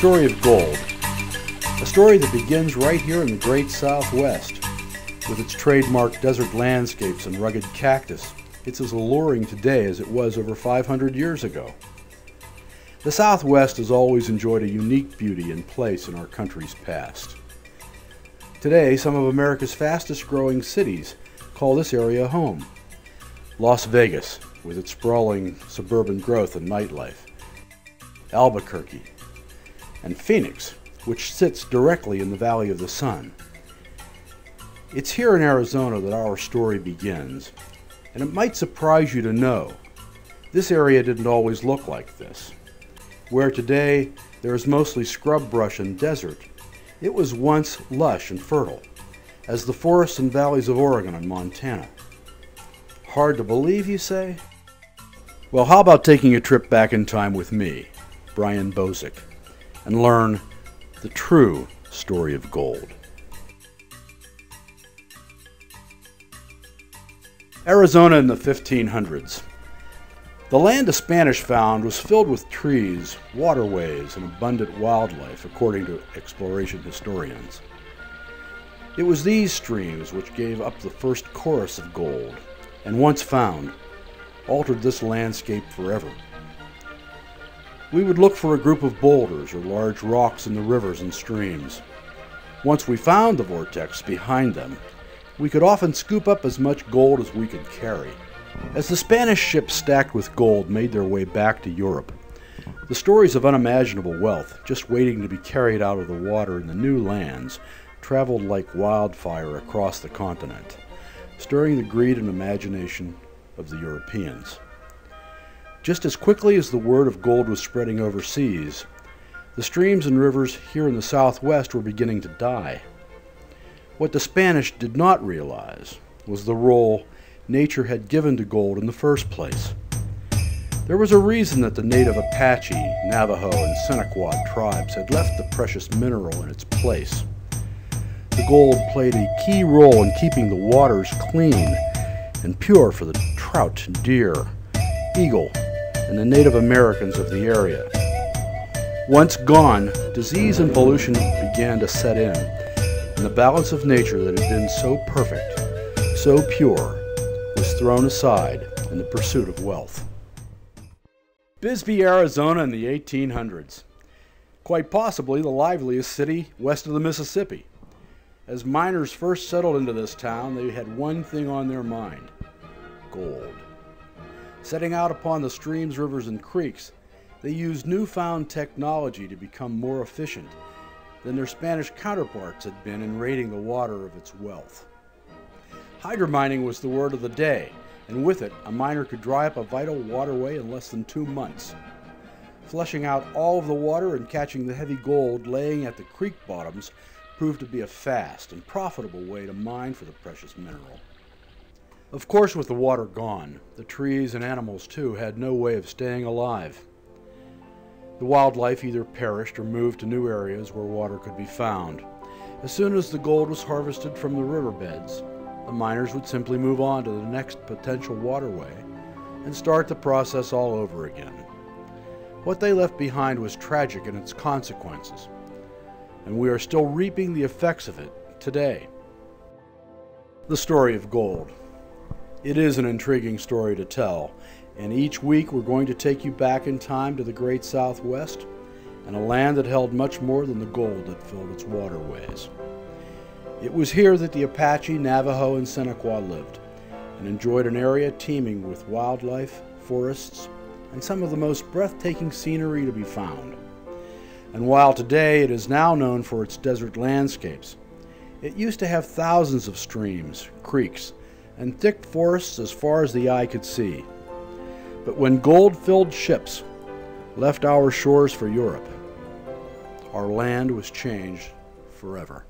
story of gold. A story that begins right here in the great Southwest. With its trademark desert landscapes and rugged cactus, it's as alluring today as it was over 500 years ago. The Southwest has always enjoyed a unique beauty and place in our country's past. Today, some of America's fastest growing cities call this area home. Las Vegas, with its sprawling suburban growth and nightlife. Albuquerque, and Phoenix, which sits directly in the Valley of the Sun. It's here in Arizona that our story begins, and it might surprise you to know this area didn't always look like this. Where today there is mostly scrub brush and desert, it was once lush and fertile, as the forests and valleys of Oregon and Montana. Hard to believe, you say? Well, how about taking a trip back in time with me, Brian Bozick, and learn the true story of gold. Arizona in the 1500s. The land the Spanish found was filled with trees, waterways, and abundant wildlife, according to exploration historians. It was these streams which gave up the first chorus of gold, and once found, altered this landscape forever. We would look for a group of boulders or large rocks in the rivers and streams. Once we found the vortex behind them, we could often scoop up as much gold as we could carry. As the Spanish ships stacked with gold made their way back to Europe, the stories of unimaginable wealth just waiting to be carried out of the water in the new lands traveled like wildfire across the continent, stirring the greed and imagination of the Europeans. Just as quickly as the word of gold was spreading overseas, the streams and rivers here in the Southwest were beginning to die. What the Spanish did not realize was the role nature had given to gold in the first place. There was a reason that the native Apache, Navajo, and Seneca tribes had left the precious mineral in its place. The gold played a key role in keeping the waters clean and pure for the trout, deer, eagle, and the Native Americans of the area. Once gone, disease and pollution began to set in, and the balance of nature that had been so perfect, so pure, was thrown aside in the pursuit of wealth. Bisbee, Arizona in the 1800s. Quite possibly the liveliest city west of the Mississippi. As miners first settled into this town, they had one thing on their mind: gold. Setting out upon the streams, rivers, and creeks, they used newfound technology to become more efficient than their Spanish counterparts had been in raiding the water of its wealth. Hydromining was the word of the day, and with it, a miner could dry up a vital waterway in less than 2 months. Flushing out all of the water and catching the heavy gold laying at the creek bottoms proved to be a fast and profitable way to mine for the precious mineral. Of course, with the water gone, the trees and animals too had no way of staying alive. The wildlife either perished or moved to new areas where water could be found. As soon as the gold was harvested from the riverbeds, the miners would simply move on to the next potential waterway and start the process all over again. What they left behind was tragic in its consequences, and we are still reaping the effects of it today. The story of gold. It is an intriguing story to tell, and each week we're going to take you back in time to the great Southwest and a land that held much more than the gold that filled its waterways. It was here that the Apache, Navajo, and Seneca lived, and enjoyed an area teeming with wildlife, forests, and some of the most breathtaking scenery to be found. And while today it is now known for its desert landscapes, it used to have thousands of streams, creeks, and thick forests as far as the eye could see. But when gold-filled ships left our shores for Europe, our land was changed forever.